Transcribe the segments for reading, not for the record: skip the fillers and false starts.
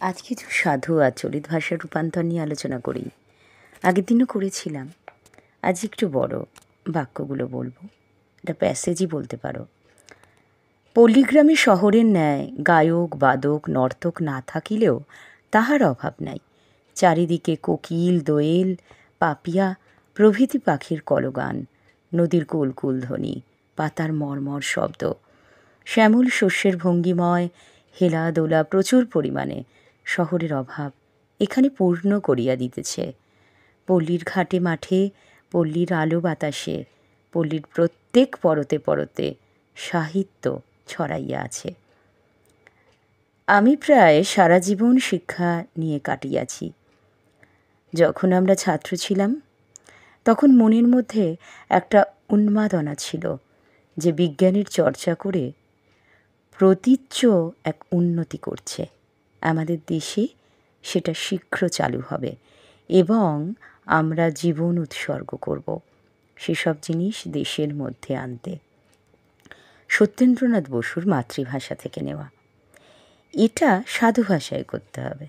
আজ কিছু সাধু আর চলিত ভাষার রূপান্তর নিয়ে আলোচনা করি। আগের দিনও করেছিলাম। আজ একটু বড় বাক্যগুলো বলবো, এটা প্যাসেজই বলতে পারো। পল্লীগ্রামে শহরের ন্যায় গায়ক বাদক নর্তক না থাকিলেও তাহার অভাব নাই। চারিদিকে কোকিল দোয়েল পাপিয়া প্রভৃতি পাখির কলগান, নদীর কুলকুল ধ্বনি, পাতার মর্মর শব্দ, শ্যামল শস্যের ভঙ্গিময় হেলা দোলা প্রচুর পরিমাণে শহরের অভাব এখানে পূর্ণ করিয়া দিতেছে। পল্লীর ঘাটে মাঠে, পল্লীর আলো বাতাসে, পল্লীর প্রত্যেক পরতে পরতে সাহিত্য ছড়াইয়া আছে। আমি প্রায় সারা জীবন শিক্ষা নিয়ে কাটিয়াছি। যখন আমরা ছাত্র ছিলাম তখন মনের মধ্যে একটা উন্মাদনা ছিল যে বিজ্ঞানের চর্চা করে প্রতীচ্য এক উন্নতি করছে। আমাদের দেশে সেটা শীঘ্র চালু হবে এবং আমরা জীবন উৎসর্গ করব সেসব জিনিস দেশের মধ্যে আনতে। সত্যেন্দ্রনাথ বসুর মাতৃভাষা থেকে নেওয়া। এটা সাধু ভাষায় করতে হবে।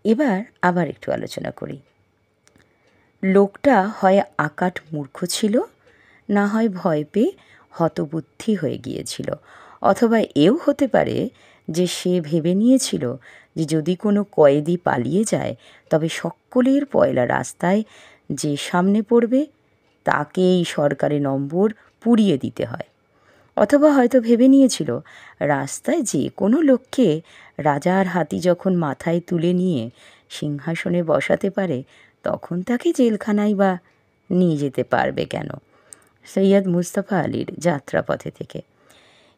এবার আবার একটু আলোচনা করি। লোকটা হয় আকাট মূর্খ ছিল, না হয় ভয় পেয়ে হতবুদ্ধি হয়ে গিয়েছিল, অথবা এও হতে পারে যে সে ভেবে নিয়েছিল যে যদি কোনো কয়েদি পালিয়ে যায় তবে সকলের পয়লা রাস্তায় যে সামনে পড়বে তাকেই সরকারি নম্বর পুড়িয়ে দিতে হয়। অথবা হয়তো ভেবে নিয়েছিল রাস্তায় যে কোনো লোককে রাজার হাতি যখন মাথায় তুলে নিয়ে সিংহাসনে বসাতে পারে তখন তাকে জেলখানায় বা নিয়ে যেতে পারবে কেন। সৈয়দ মুস্তফা আলীর যাত্রাপথে থেকে।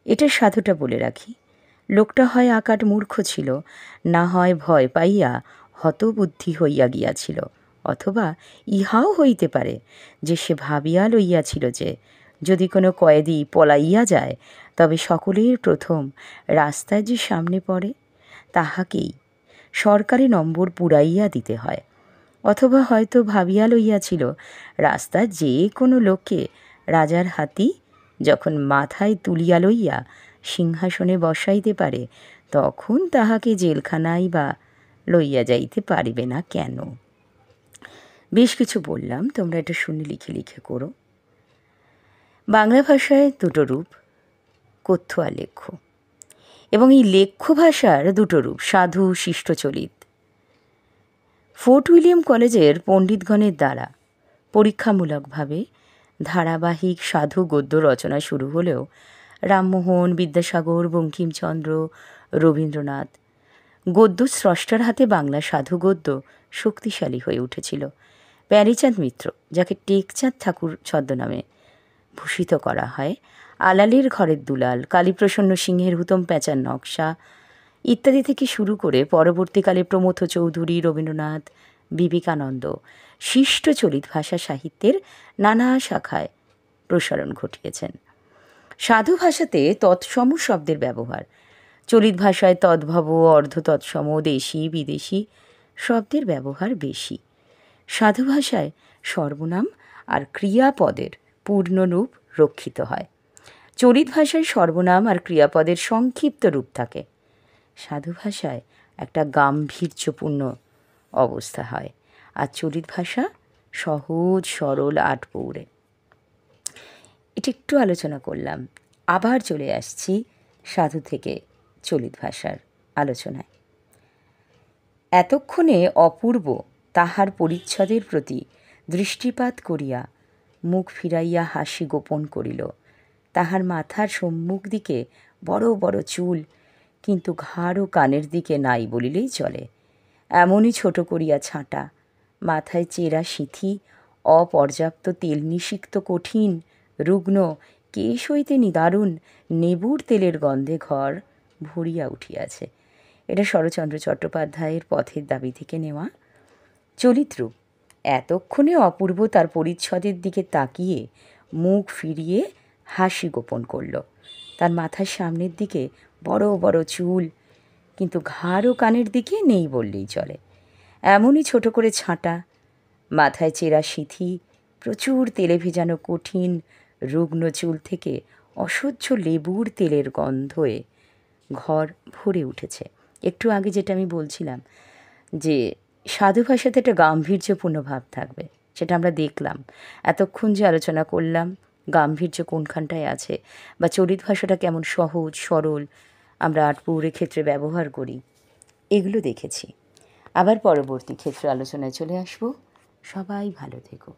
এটা সাধুটা বলে রাখি, লোকটা হয় আকাট মূর্খ ছিল, না হয় ভয় পাইয়া হতবুদ্ধি হইয়া গিয়াছিল, অথবা ইহাও হইতে পারে যে সে ভাবিয়া লইয়াছিল যে যদি কোনো কয়েদি পলাইয়া যায় তবে সকলের প্রথম রাস্তায় যে সামনে পড়ে তাহাকেই সরকারি নম্বর পুড়াইয়া দিতে হয়। অথবা হয়তো ভাবিয়া লইয়াছিল রাস্তায় যে কোনো লোককে রাজার হাতি যখন মাথায় তুলিয়া লইয়া সিংহাসনে বসাইতে পারে তখন তাহাকে জেলখানায় বা লইয়া যাইতে পারিবে না কেন। বেশ কিছু বললাম, তোমরা এটা শুনে লিখে লিখে করো। বাংলা ভাষায় দুটো রূপ, কথ্য আর লেখ্য, এবং এই লেখ্য ভাষার দুটো রূপ, সাধু শিষ্টচলিত। ফোর্ট উইলিয়াম কলেজের পণ্ডিতগণের দ্বারা পরীক্ষামূলকভাবে ধারাবাহিক সাধু গদ্য রচনা শুরু হলেও রামমোহন, বিদ্যাসাগর, বঙ্কিমচন্দ্র, রবীন্দ্রনাথ গদ্য স্রষ্টার হাতে বাংলা সাধু গদ্য শক্তিশালী হয়ে উঠেছিল। প্যারীচাঁদ মিত্র, যাকে টেকচাঁদ ঠাকুর ছদ্মনামে ভূষিত করা হয়, আলালের ঘরের দুলাল, কালীপ্রসন্ন সিংহের হুতম প্যাঁচার নকশা ইত্যাদি থেকে শুরু করে পরবর্তীকালে প্রমথ চৌধুরী, রবীন্দ্রনাথ, বিবেকানন্দ শিষ্ট চলিত ভাষা সাহিত্যের নানা শাখায় প্রসারণ ঘটিয়েছেন। সাধু ভাষাতে তৎসম শব্দের ব্যবহার, চলিত ভাষায় তদ্ভব, অর্ধ তৎসম, দেশি বিদেশি শব্দের ব্যবহার বেশি। সাধু ভাষায় সর্বনাম আর ক্রিয়াপদের পূর্ণরূপ রক্ষিত হয়। চলিত ভাষায় সর্বনাম আর ক্রিয়াপদের সংক্ষিপ্ত রূপ থাকে। সাধু ভাষায় একটা গাম্ভীর্যপূর্ণ অবস্থা হয়, আর চলিত ভাষা সহজ সরল আটপৌরে। এটা একটু আলোচনা করলাম, আবার চলে আসছি সাধু থেকে চলিত ভাষার আলোচনায়। এতক্ষণে অপূর্ব তাহার পরিচ্ছদের প্রতি দৃষ্টিপাত করিয়া মুখ ফিরাইয়া হাসি গোপন করিল। তাহার মাথার সম্মুখ দিকে বড় বড় চুল, কিন্তু ঘাড় ও কানের দিকে নাই বলিলেই চলে। এমনই ছোট করিয়া ছাঁটা, মাথায় চেরা সিঁথি, অপর্যাপ্ত তেল নিষিক্ত কঠিন রুগ্ন কেশ হইতে নিদারুণ নেবুর তেলের গন্ধে ঘর ভরিয়া উঠিয়াছে। এটা শরৎচন্দ্র চট্টোপাধ্যায়ের পথের দাবি থেকে নেওয়া। চলিত রূপ, এতক্ষণে অপূর্ব তার পরিচ্ছদের দিকে তাকিয়ে মুখ ফিরিয়ে হাসি গোপন করল। তার মাথার সামনের দিকে বড় বড় চুল, কিন্তু ঘাড় ও কানের দিকে নেই বললেই চলে। এমনই ছোট করে ছাঁটা, মাথায় চেরা সিঁথি, প্রচুর তেলে ভেজানো কঠিন রুগ্ন চুল থেকে অসহ্য লেবুর তেলের গন্ধে ঘর ভরে উঠেছে। একটু আগে যেটা আমি বলছিলাম যে সাধু ভাষাতে একটা গাম্ভীর্যপূর্ণ ভাব থাকবে, সেটা আমরা দেখলাম। এতক্ষণ যে আলোচনা করলাম গাম্ভীর্য কোনখানটায় আছে, বা চলিত ভাষাটা কেমন সহজ সরল আমরা আটপৌরের ক্ষেত্রে ব্যবহার করি, এগুলো দেখেছি। আবার পরবর্তী ক্ষেত্রে আলোচনায় চলে আসবো। সবাই ভালো থেকো।